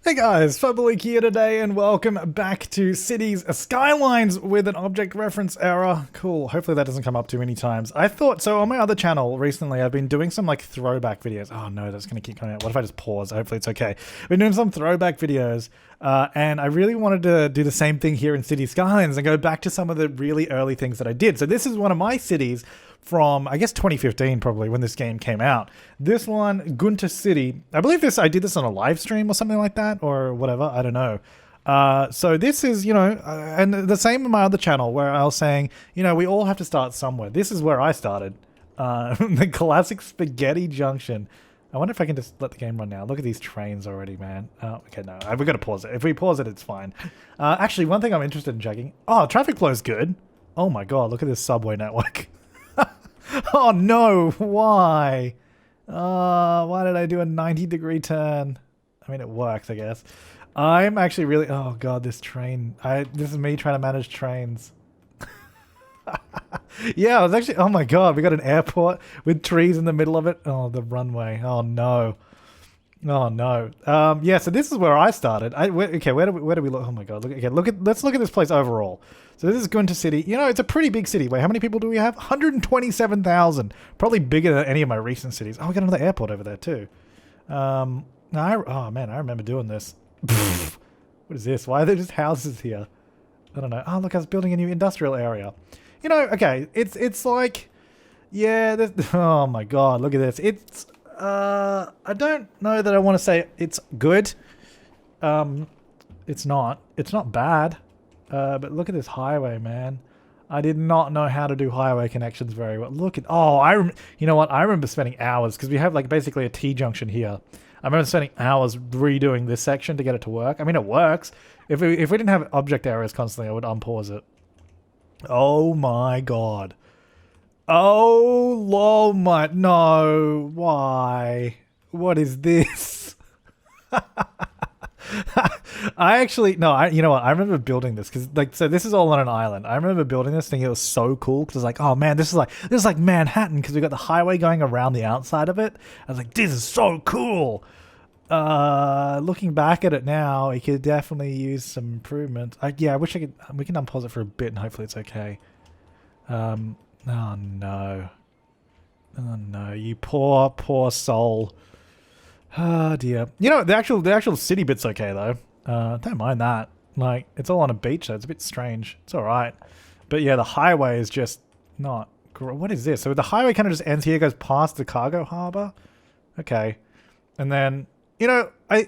Hey guys, Flabaliki here today and welcome back to Cities Skylines with an object reference error. Cool, hopefully that doesn't come up too many times. I thought, so on my other channel recently I've been doing some like throwback videos. Oh no, that's gonna keep coming out. What if I just pause? Hopefully it's okay. I've been doing some throwback videos and I really wanted to do the same thing here in Cities Skylines and go back to some of the really early things that I did. So this is one of my cities from, I guess, 2015 probably, when this game came out. This one, Gunta City. I believe I did this on a live stream or something like that, or whatever, I don't know. So this is, and the same on my other channel where I was saying, we all have to start somewhere. This is where I started. The classic Spaghetti Junction. I wonder if I can just let the game run now. Look at these trains already, man. Oh, okay, no, we've got to pause it. If we pause it, it's fine. Actually, one thing I'm interested in checking. Oh, traffic flow's good. Oh my god, look at this subway network. Oh no, why? Why did I do a 90-degree turn? I mean, it works, I guess. I'm actually really... Oh god, this train. This is me trying to manage trains. Yeah, I was actually... Oh my god, we got an airport with trees in the middle of it. Oh, the runway. Oh no. Oh no. Yeah, so this is where I started. Okay, where do we look? Oh my god, let's look at this place overall. So this is Gunta City. It's a pretty big city. Wait, how many people do we have? 127,000. Probably bigger than any of my recent cities. Oh, we got another airport over there too. Oh man, I remember doing this. What is this? Why are there just houses here? I don't know. Oh, look, I was building a new industrial area. Okay, it's like, yeah, oh my god, look at this. It's, I don't know that I want to say it's good. It's not bad. But look at this highway, man. I did not know how to do highway connections very well. Look at, you know what? I remember spending hours because we have like basically a T-junction here. I remember spending hours redoing this section to get it to work. I mean, it works. If we didn't have object errors constantly, I would unpause it. Oh my god. Oh my, no, why? What is this? You know what? I remember building this because, so this is all on an island. I remember building this thinking it was so cool because I was like, oh man, this is like Manhattan because we got the highway going around the outside of it. I was like, this is so cool. Looking back at it now, we could definitely use some improvements. Yeah, I wish we can unpause it for a bit and hopefully it's okay. Oh no. Oh no, you poor soul. Oh dear. The actual city bit's okay though. Don't mind that. Like, it's all on a beach though. It's a bit strange. It's alright. But yeah, the highway is just not great. What is this? So the highway kind of just ends here, goes past the cargo harbor. Okay. And then, I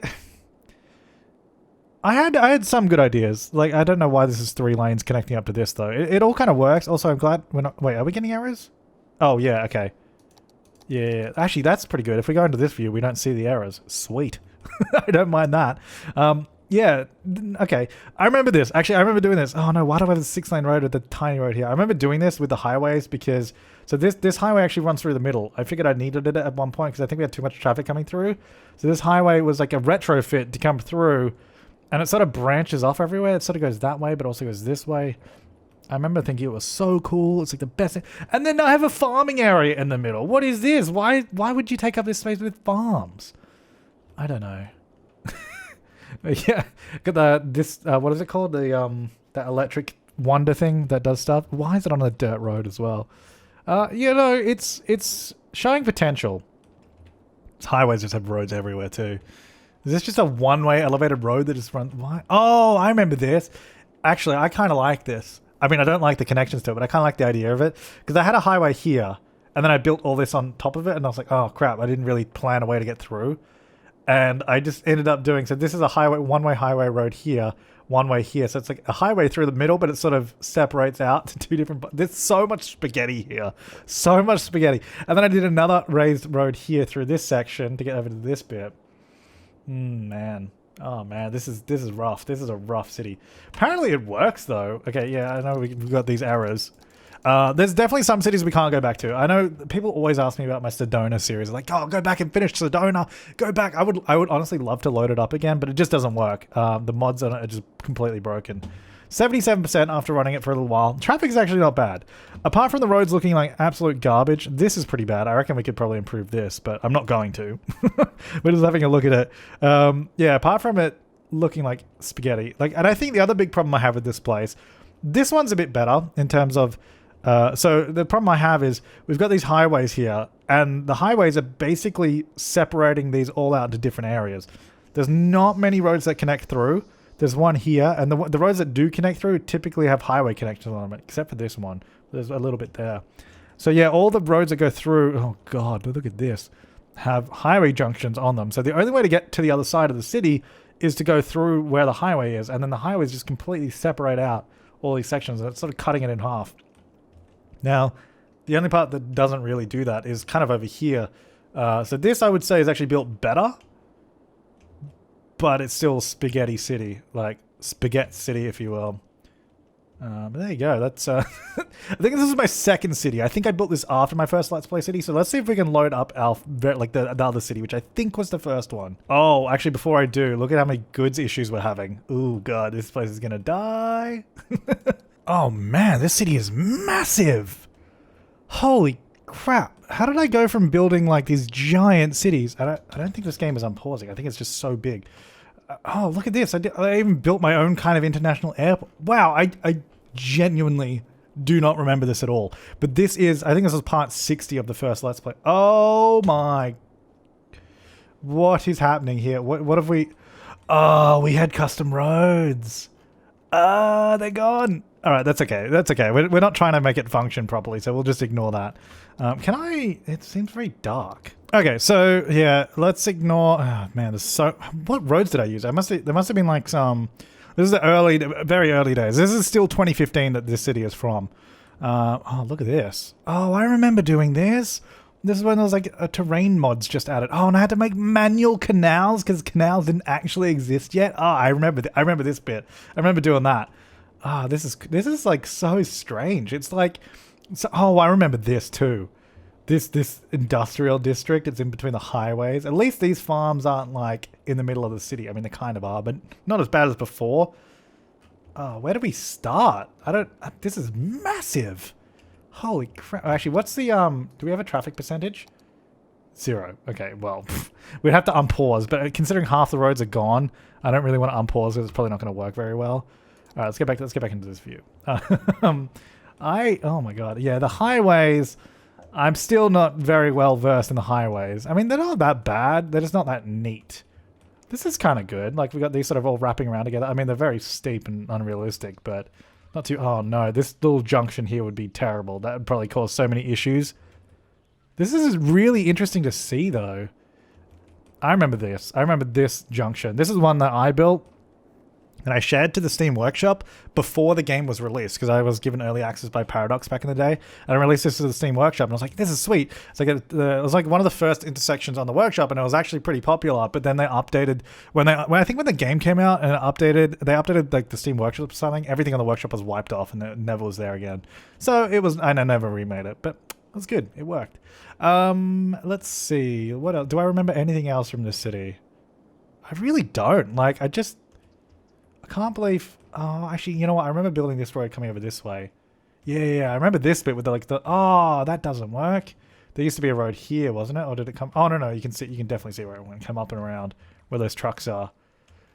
had some good ideas. Like, I don't know why this is 3 lanes connecting up to this though. It all kind of works. Also, I'm glad we're not... Wait, are we getting errors? Oh yeah, okay. Yeah, actually that's pretty good. If we go into this view, we don't see the errors. Sweet. I don't mind that. Yeah, okay. I remember this. Actually, I remember doing this. Oh no, why do I have a 6-lane road with the tiny road here? I remember doing this with the highways because... So this highway actually runs through the middle. I figured I needed it at one point because I think we had too much traffic coming through. So this highway was like a retrofit to come through and it sort of branches off everywhere. It sort of goes that way, but also goes this way. I remember thinking it was so cool. It's like the best thing. And then I have a farming area in the middle. What is this? Why would you take up this space with farms? I don't know. Yeah, got what is it called? That electric wonder thing that does stuff. Why is it on a dirt road as well? It's showing potential. Highways just have roads everywhere too. Is this just a one-way elevated road that just runs? Why? Oh, I remember this. Actually, I kind of like this. I mean, I don't like the connections to it, but I kind of like the idea of it. Because I had a highway here, and then I built all this on top of it, and I was like, oh crap, I didn't really plan a way to get through. And I just ended up doing, so this is a highway, one-way highway road here, one-way here. So it's like a highway through the middle, but it sort of separates out to two different... There's so much spaghetti here. So much spaghetti. And then I did another raised road here through this section to get over to this bit. Man. Oh man, this is rough. This is a rough city. Apparently it works though. Okay, yeah, I know we've got these errors. There's definitely some cities we can't go back to. I know people always ask me about my Sedona series. Like, oh, go back and finish Sedona. Go back. I would honestly love to load it up again, but it just doesn't work. The mods on it are just completely broken. 77% after running it for a little while. Traffic is actually not bad. Apart from the roads looking like absolute garbage, this is pretty bad. I reckon we could probably improve this, but I'm not going to. We're just having a look at it. Yeah, apart from it looking like spaghetti. Like, and I think the other big problem I have with this place, this one's a bit better in terms of, so the problem I have is we've got these highways here, and the highways are basically separating these all out into different areas. There's not many roads that connect through. There's one here, and the roads that do connect through typically have highway connections on them, except for this one. There's a little bit there. So yeah, all the roads that go through, oh god, look at this, have highway junctions on them. So the only way to get to the other side of the city is to go through where the highway is, and then the highways just completely separate out all these sections, and it's sort of cutting it in half. Now, the only part that doesn't really do that is kind of over here. So this, I would say, is actually built better, but it's still Spaghetti City, like Spaghetti City, if you will. But there you go. That's I think this is my second city. I think I built this after my first Let's Play city. So let's see if we can load up our like the other city, which I think was the first one. Oh, actually, before I do, look at how many goods issues we're having. Oh god, this place is gonna die. Oh man, this city is massive. Holy crap! How did I go from building like these giant cities? I don't think this game is unpausing. I think it's just so big. Oh, look at this. I even built my own kind of international airport. Wow, I genuinely do not remember this at all. But this is, I think this is part 60 of the first Let's Play. Oh my. What is happening here? What have we... Oh, we had custom roads. They're gone. All right, that's okay. That's okay. We're not trying to make it function properly, so we'll just ignore that. Can I... It seems very dark. Okay, so yeah, let's ignore... Oh man, there's so... What roads did I use? There must have been like some... This is the very early days. This is still 2015 that this city is from. Oh, look at this. Oh, I remember doing this. This is when there was like a terrain mods just added. Oh, and I had to make manual canals because canals didn't actually exist yet. Oh, I remember this bit. I remember doing that. Ah, this is like so strange. It's like... oh, I remember this too. This industrial district, it's in between the highways. At least these farms aren't like in the middle of the city. I mean, they kind of are, but not as bad as before. Oh, where do we start? This is massive. Holy crap. Actually, what's the, do we have a traffic percentage? 0. Okay, well, we'd have to unpause, but considering half the roads are gone, I don't really want to unpause because it's probably not going to work very well. All right, let's get back into this view. Oh my god. Yeah, the highways... I'm still not very well versed in the highways. I mean, they're not that bad. They're just not that neat. This is kind of good. Like, we got these sort of all wrapping around together. I mean, they're very steep and unrealistic, but not too... Oh, no. This little junction here would be terrible. That would probably cause so many issues. This is really interesting to see, though. I remember this. I remember this junction. This is one that I built. And I shared to the Steam Workshop before the game was released because I was given early access by Paradox back in the day. And I released this to the Steam Workshop and I was like, this is sweet. It's like it was like one of the first intersections on the workshop and it was actually pretty popular. But then they updated when I think when the game came out and they updated like the Steam Workshop or something, everything on the workshop was wiped off and it never was there again. So it was, and I never remade it, but it was good. It worked. Let's see. What else? Do I remember anything else from this city? I really don't. Like, I can't believe... Oh, actually, you know what? I remember building this road coming over this way. Yeah, I remember this bit with the... Oh, that doesn't work. There used to be a road here, wasn't it? Or did it come... Oh, no, you can definitely see where it went. Come up and around where those trucks are.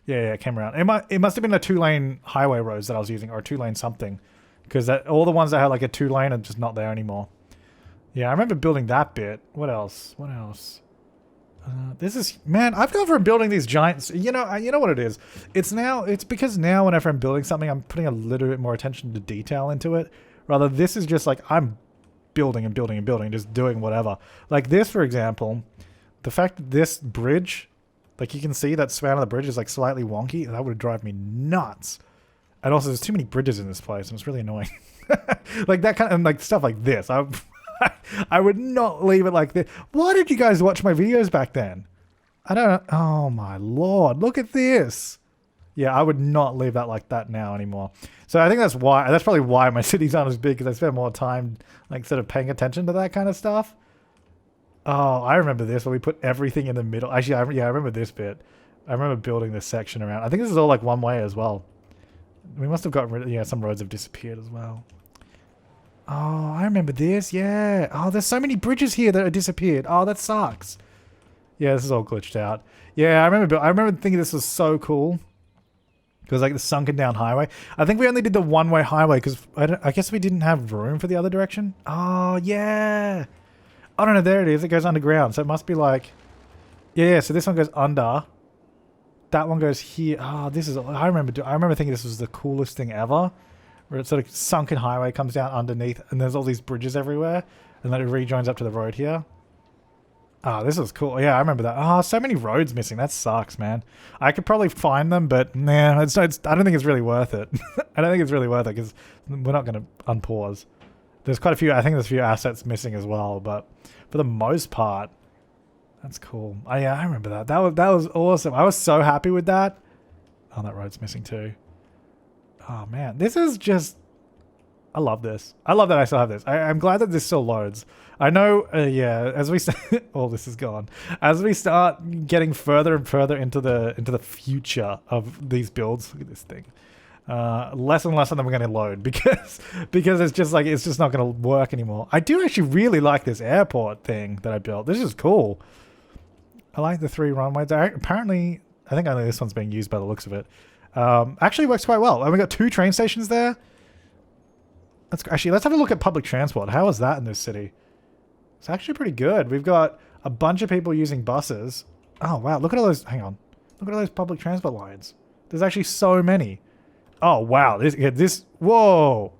Yeah, it came around. It must have been a 2-lane highway roads that I was using, or a 2-lane something. Because all the ones that had like a 2-lane are just not there anymore. Yeah, I remember building that bit. What else? This is, man, I've gone from building these giants, you know what it is. It's because now whenever I'm building something, I'm putting a little bit more attention to detail into it. Rather, this is just like, I'm building and building and building, just doing whatever. Like this, for example, the fact that this bridge, like you can see that span of the bridge is like slightly wonky, that would drive me nuts. And also there's too many bridges in this place and it's really annoying. Like that kind of, and like stuff like this. I would not leave it like this. Why did you guys watch my videos back then? I don't know. Oh my lord. Look at this. Yeah, I would not leave that like that now anymore. So I think that's probably why my cities aren't as big, because I spend more time like sort of paying attention to that kind of stuff. Oh, I remember this where we put everything in the middle. Actually, I remember this bit. I remember building this section around. I think this is all like one way as well. We must have gotten rid of, yeah, some roads have disappeared as well. Oh, I remember this, yeah. Oh, there's so many bridges here that have disappeared. Oh, that sucks. Yeah, this is all glitched out. Yeah, I remember thinking this was so cool. Because like the sunken down highway. I think we only did the one-way highway because I guess we didn't have room for the other direction. Oh, yeah. I don't know. There it is. It goes underground. So it must be like... Yeah, so this one goes under. That one goes here. Oh, this is... I remember thinking this was the coolest thing ever. Where it's sort of sunken highway comes down underneath and there's all these bridges everywhere. And then it rejoins up to the road here. Oh, this is cool. Yeah, I remember that. Oh, so many roads missing. That sucks, man. I could probably find them, but nah, I don't think it's really worth it. I don't think it's really worth it because we're not going to unpause. There's quite a few, I think there's a few assets missing as well, but for the most part, that's cool. Oh, yeah, I remember that. That was awesome. I was so happy with that. Oh, that road's missing too. Oh, man. This is just... I love this. I love that I still have this. I'm glad that this still loads. I know, yeah, as we all this is gone. As we start getting further and further into the future of these builds, look at this thing. Less and less of them are going to load because it's just like it's just not going to work anymore. I do actually really like this airport thing that I built. This is cool. I like the 3 runways. Apparently, I think only this one's being used by the looks of it. Actually works quite well. And we got 2 train stations there. Let's have a look at public transport. How is that in this city? It's actually pretty good. We've got a bunch of people using buses. Oh, wow. Look at all those... Hang on. Look at all those public transport lines. There's actually so many. Oh, wow. This... Whoa.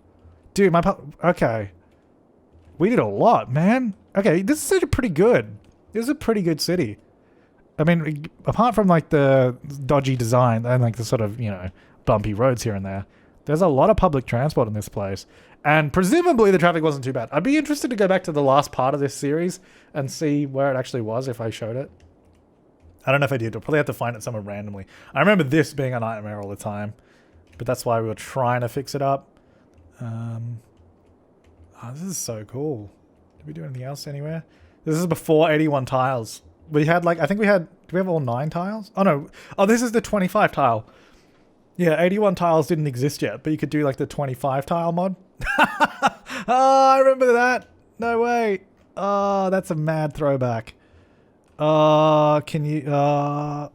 Dude, okay. We did a lot, man. Okay, this is actually pretty good. This is a pretty good city. I mean, apart from, like, the dodgy design and, like, the sort of, you know, bumpy roads here and there, there's a lot of public transport in this place. And presumably the traffic wasn't too bad. I'd be interested to go back to the last part of this series and see where it actually was if I showed it. I don't know if I did. I'll probably have to find it somewhere randomly. I remember this being a nightmare all the time. But that's why we were trying to fix it up. Oh, this is so cool. Did we do anything else anywhere? This is before 81 tiles. We had like, I think we had, do we have all 9 tiles? Oh no. Oh, this is the 25 tile. Yeah, 81 tiles didn't exist yet, but you could do like the 25 tile mod. Oh, I remember that. No way. Oh, that's a mad throwback. Can you...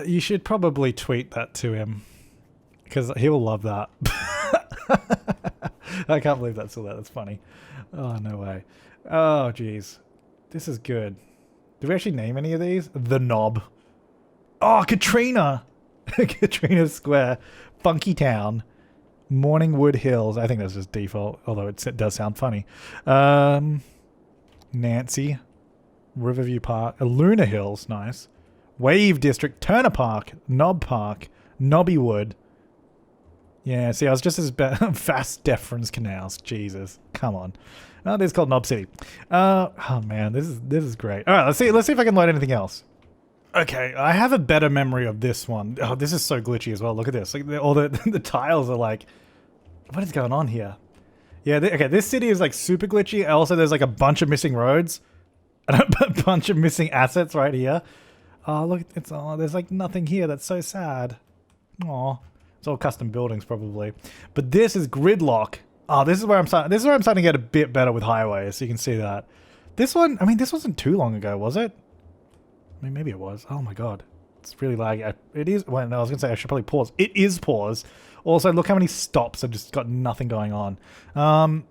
you should probably tweet that to him. Because he will love that. I can't believe that's all that. That's funny. Oh, no way. Oh, jeez. This is good. Did we actually name any of these? The Knob. Oh, Katrina! Katrina Square. Funky Town. Morningwood Hills. I think that's just default, although it does sound funny. Nancy. Riverview Park. Luna Hills. Nice. Wave District. Turner Park. Knob Park. Nobbywood. Yeah, see, I was just as bad. Fast Deference Canals. Jesus. Come on. Oh, this is called Knob City. Oh man, this is great. Alright, let's see if I can load anything else. Okay, I have a better memory of this one. Oh, this is so glitchy as well. Look at this. Like, all the tiles are like... What is going on here? Yeah, okay, this city is like super glitchy. Also, there's like a bunch of missing roads. And a bunch of missing assets right here. Oh, look, there's like nothing here. That's so sad. Aw. It's all custom buildings probably. But this is gridlock. Oh, this is where I'm starting to get a bit better with highways. So you can see that. This one, I mean, this wasn't too long ago, was it? I mean, maybe it was. Oh my god. It's really laggy. It is... Well, no, I was going to say I should probably pause. It is pause. Also, look how many stops. I've just got nothing going on.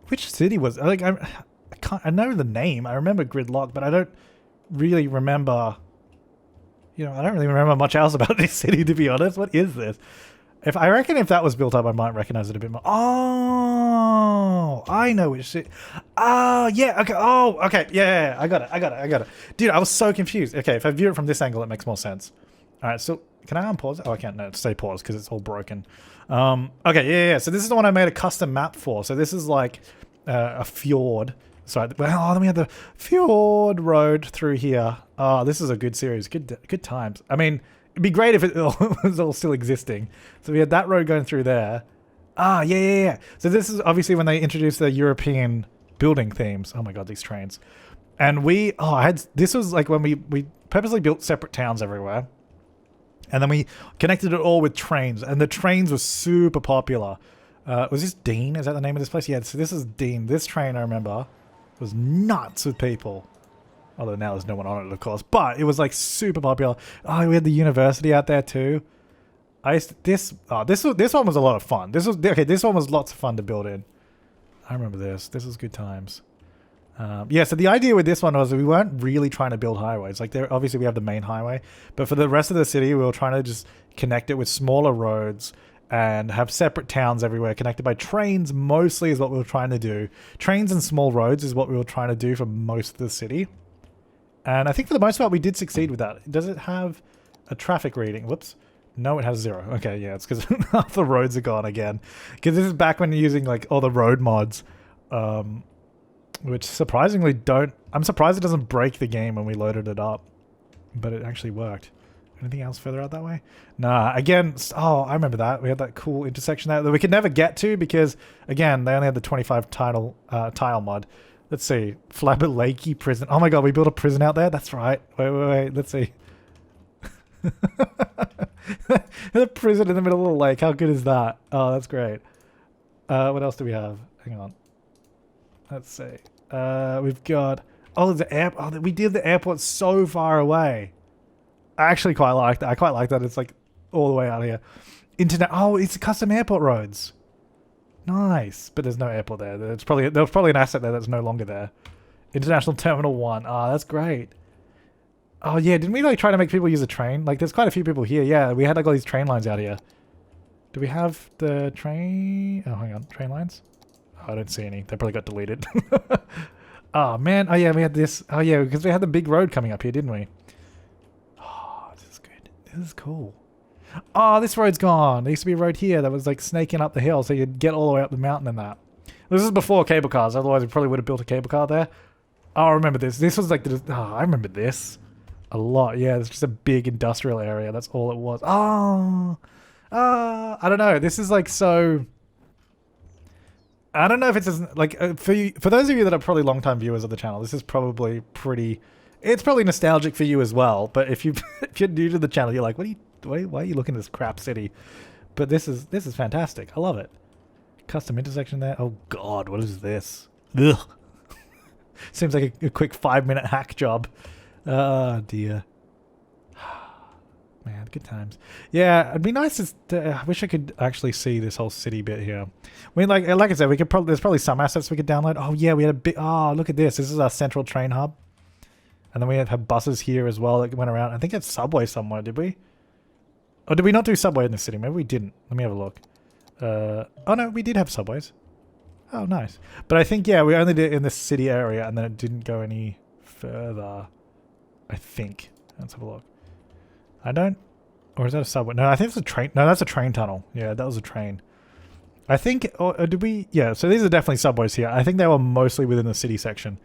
Which city was... Like, I know the name. I remember Gridlock, but I don't really remember... You know, I don't really remember much else about this city, to be honest. What is this? I reckon if that was built up, I might recognize it a bit more. Oh, I know which city. Oh, yeah. Okay. Oh, okay. Yeah. I got it. Dude, I was so confused. Okay, if I view it from this angle, it makes more sense. All right. So can I unpause? Oh, I can't. No, stay paused because it's all broken. Okay. Yeah. So this is the one I made a custom map for. So this is like a fjord. Sorry. Well, then we had the fjord road through here. Oh, this is a good series. Good times. I mean, it'd be great if it was all still existing. So we had that road going through there. Ah, yeah. So this is obviously when they introduced the European building themes. Oh my god, these trains. And this was like when we purposely built separate towns everywhere. And then we connected it all with trains. And the trains were super popular. Was this Dean? Is that the name of this place? Yeah, so this is Dean. This train, I remember, was nuts with people. Although now there's no one on it, of course. But it was like super popular. Oh, we had the university out there too. This one was a lot of fun. This one was lots of fun to build in. I remember this. This was good times. Yeah, so the idea with this one was we weren't really trying to build highways. Like, there, obviously we have the main highway, but for the rest of the city, we were trying to just connect it with smaller roads and have separate towns everywhere, connected by trains mostly is what we were trying to do. Trains and small roads is what we were trying to do for most of the city. And I think for the most part, we did succeed with that. Does it have a traffic reading? Whoops. No, it has 0. Okay, yeah, it's because half the roads are gone again. Because this is back when you're using, like, all the road mods. Which surprisingly don't... I'm surprised it doesn't break the game when we loaded it up. But it actually worked. Anything else further out that way? Nah, again... Oh, I remember that. We had that cool intersection there that we could never get to because, again, they only had the 25 tile mod. Let's see. Flabaliki prison. Oh my god, we built a prison out there? That's right. Wait. Let's see. The prison in the middle of the lake. How good is that? Oh, that's great. What else do we have? Hang on. Let's see. We've got... Oh, the airport. Oh, we did the airport so far away. I actually quite like that. I quite like that. It's like all the way out here. Internet. Oh, it's custom airport roads. Nice. But there's no airport there. There's probably an asset there that's no longer there. International Terminal 1. Ah, that's great. Oh, yeah. Didn't we like try to make people use a train? Like, there's quite a few people here. Yeah, we had like all these train lines out here. Do we have the train? Oh, hang on. Train lines? Oh, I don't see any. They probably got deleted. Oh, man. Oh, yeah. We had this. Oh, yeah. Because we had the big road coming up here, didn't we? Oh, this is good. This is cool. Oh, this road's gone. There used to be a road here that was like snaking up the hill so you'd get all the way up the mountain and that. This is before cable cars. Otherwise, we probably would have built a cable car there. Oh, I remember this. This was like the... Oh, I remember this. A lot. Yeah, it's just a big industrial area. That's all it was. Oh. I don't know. This is like so... I don't know if it's as... Like, for those of you that are probably long-time viewers of the channel, this is probably pretty... It's probably nostalgic for you as well. But if you're new to the channel, you're like, why are you looking at this crap city? But this is fantastic. I love it. Custom intersection there. Oh god, what is this? Ugh. Seems like a quick 5-minute hack job. Oh dear. Man, good times. Yeah, it'd be nice to, I wish I could actually see this whole city bit here. I mean, like I said, we could probably there's probably some assets we could download. Oh yeah, we had a bit. Oh, look at this. This is our central train hub. And then we have buses here as well that went around. I think it's subway somewhere, did we? Or did we not do subway in the city? Maybe we didn't. Let me have a look. Oh no, we did have subways. Oh, nice. But I think, yeah, we only did it in this city area and then it didn't go any further. I think. Let's have a look. I don't... Or is that a subway? No, I think it's a train. No, that's a train tunnel. Yeah, that was a train. I think... Or did we... Yeah, so these are definitely subways here. I think they were mostly within the city section.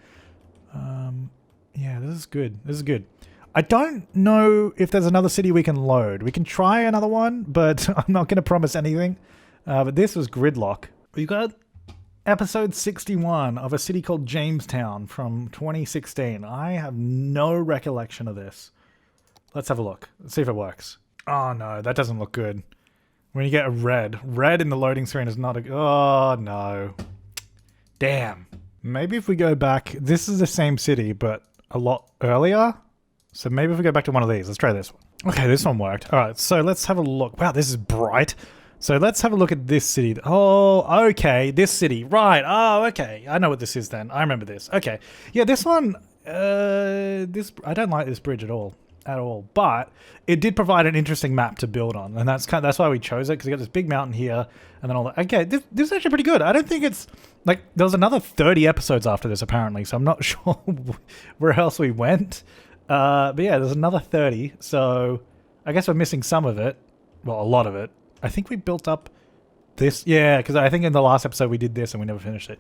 Yeah, this is good. This is good. I don't know if there's another city we can load. We can try another one, but I'm not going to promise anything. But this was Gridlock. We got episode 61 of a city called Jamestown from 2016. I have no recollection of this. Let's have a look. Let's see if it works. Oh no, that doesn't look good. When you get a red. Red in the loading screen is not a... Oh no. Damn. Maybe if we go back... This is the same city, but a lot earlier. So maybe if we go back to one of these. Let's try this one. Okay, this one worked. Alright, so let's have a look. Wow, this is bright. So let's have a look at this city. Oh, okay. This city. Right. Oh, okay. I know what this is then. I remember this. Okay. Yeah, this one... I don't like this bridge at all. But it did provide an interesting map to build on. And that's why we chose it. Because you got this big mountain here. And then all that. Okay, this is actually pretty good. I don't think it's... Like, there was another 30 episodes after this, apparently. So I'm not sure where else we went. But yeah, there's another 30, so I guess we're missing some of it. Well, a lot of it. I think we built up this. Yeah, because I think in the last episode we did this and we never finished it.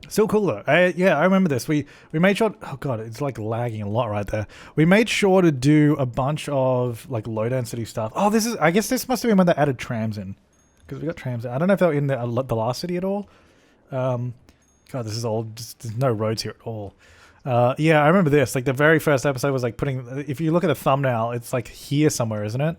Still cool though. Yeah, I remember this. We made sure... Oh god, it's like lagging a lot right there. We made sure to do a bunch of like low density stuff. Oh, this is... I guess this must have been when they added trams in. Because we got trams in. I don't know if they were in the last city at all. God, this is all... There's no roads here at all. Yeah, I remember this. Like the very first episode was like putting... If you look at the thumbnail, it's like here somewhere, isn't it?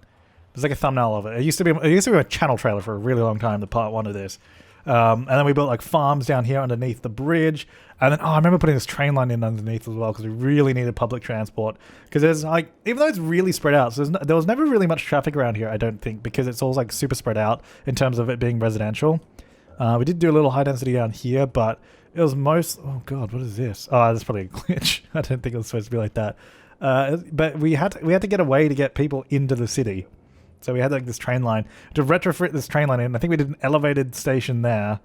There's like a thumbnail of it. It used to be a channel trailer for a really long time, the part 1 of this. And then we built like farms down here underneath the bridge. And then, I remember putting this train line in underneath as well because we really needed public transport. Because there's like, even though it's really spread out, so there was never really much traffic around here, I don't think, because it's all like super spread out in terms of it being residential. We did do a little high density down here, but it was oh god, what is this? Oh, that's probably a glitch. I don't think it was supposed to be like that. But we had to get a way to get people into the city. So we had like this train line to retrofit this train line in. I think we did an elevated station there,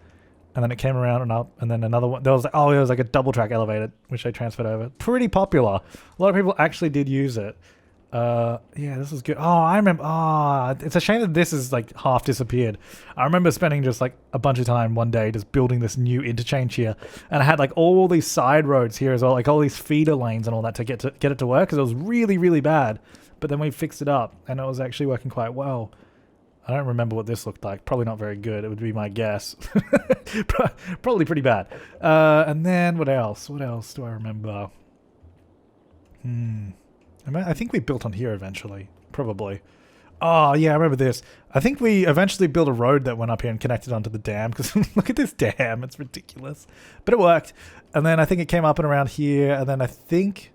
and then it came around and up, and then another one. There was like a double track elevated, which I transferred over. Pretty popular. A lot of people actually did use it. Yeah, this was good. Oh, I remember. It's a shame that this is like half disappeared. I remember spending just like a bunch of time one day just building this new interchange here, and I had like all these side roads here as well, like all these feeder lanes and all that to get it to work because it was really, really bad. But then we fixed it up, and it was actually working quite well. I don't remember what this looked like. Probably not very good. It would be my guess. Probably pretty bad. And then what else? What else do I remember? I think we built on here eventually. Probably. Oh, yeah, I remember this. I think we eventually built a road that went up here and connected onto the dam. Because look at this dam. It's ridiculous. But it worked. And then I think it came up and around here. And then I think...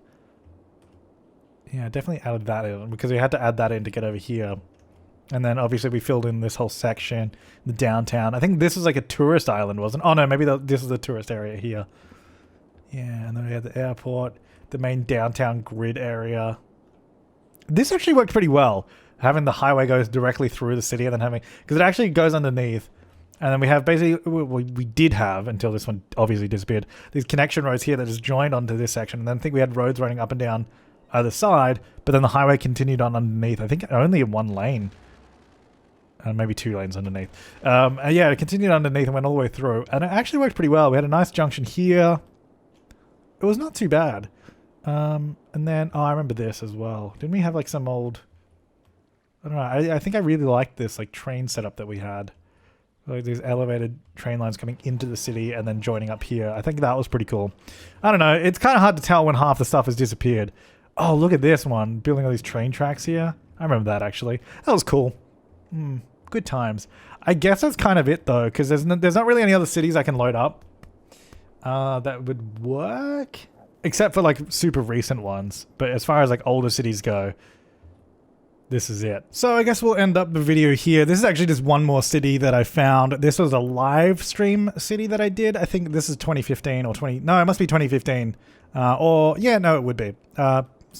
yeah, definitely added that in. Because we had to add that in to get over here. And then obviously we filled in this whole section. The downtown. I think this is like a tourist island, wasn't it? Oh, no, maybe this is the tourist area here. Yeah, and then we had the airport. The main downtown grid area. This actually worked pretty well. Having the highway goes directly through the city and then having... because it actually goes underneath. And then we have basically... we did have, until this one obviously disappeared, these connection roads here that just joined onto this section. And then I think we had roads running up and down either side. But then the highway continued on underneath. I think only in one lane. Maybe 2 lanes underneath. Yeah, it continued underneath and went all the way through. And it actually worked pretty well. We had a nice junction here. It was not too bad. And then, I remember this as well. Didn't we have like some old... I don't know. I think I really liked this like train setup that we had. Like these elevated train lines coming into the city and then joining up here. I think that was pretty cool. I don't know. It's kind of hard to tell when half the stuff has disappeared. Oh, look at this one. Building all these train tracks here. I remember that actually. That was cool. Good times. I guess that's kind of it though, because there's not really any other cities I can load up that would work, except for like super recent ones. But as far as like older cities go, this is it. So I guess we'll end up the video here. This is actually just one more city that I found. This was a live stream city that I did. I think this is 2015 or 20. No, it must be 2015. Or yeah, no, it would be.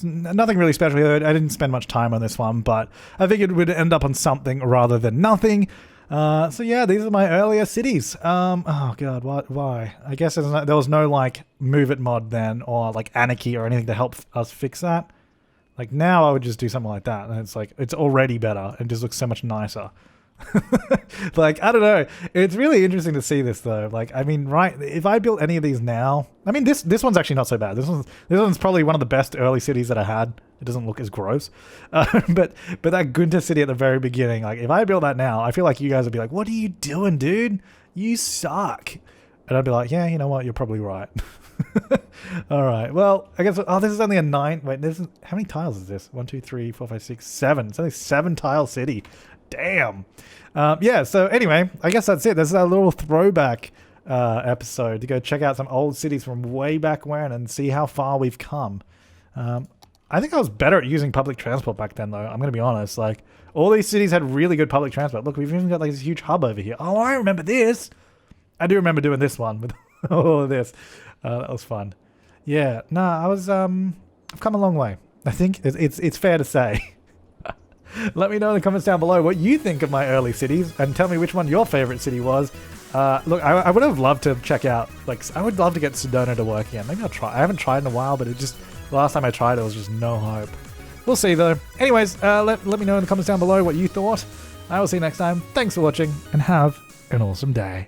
Nothing really special here. I didn't spend much time on this one, but I figured it would end up on something rather than nothing. So yeah, these are my earlier cities. Oh god, why? I guess there was no like move it mod then, or like anarchy or anything to help us fix that. Like now I would just do something like that, and it's like it's already better and just looks so much nicer. Like I don't know, it's really interesting to see this though. Like I mean, right, if I built any of these now, I mean this one's actually not so bad. This one's probably one of the best early cities that I had. It doesn't look as gross, but that Gunter city at the very beginning, like if I built that now, I feel like you guys would be like, what are you doing, dude? You suck. And I'd be like, yeah, you know what, you're probably right. All right, well, I guess, this is only a 9, wait, how many tiles is this? 1, 2, 3, 4, 5, 6, 7. It's only 7 tile city. Damn. Yeah, so anyway, I guess that's it. This is our little throwback episode to go check out some old cities from way back when and see how far we've come. I think I was better at using public transport back then, though. I'm going to be honest. Like, all these cities had really good public transport. Look, we've even got like this huge hub over here. Oh, I remember this. I do remember doing this one with all of this. That was fun. Yeah, no, I've come a long way. I think it's fair to say. Let me know in the comments down below what you think of my early cities and tell me which one your favorite city was. Look, I would have loved to check out, like, I would love to get Sedona to work again. Maybe I'll try. I haven't tried in a while, but the last time I tried, it was just no hope. We'll see though. Anyways, let me know in the comments down below what you thought. I will see you next time. Thanks for watching and have an awesome day.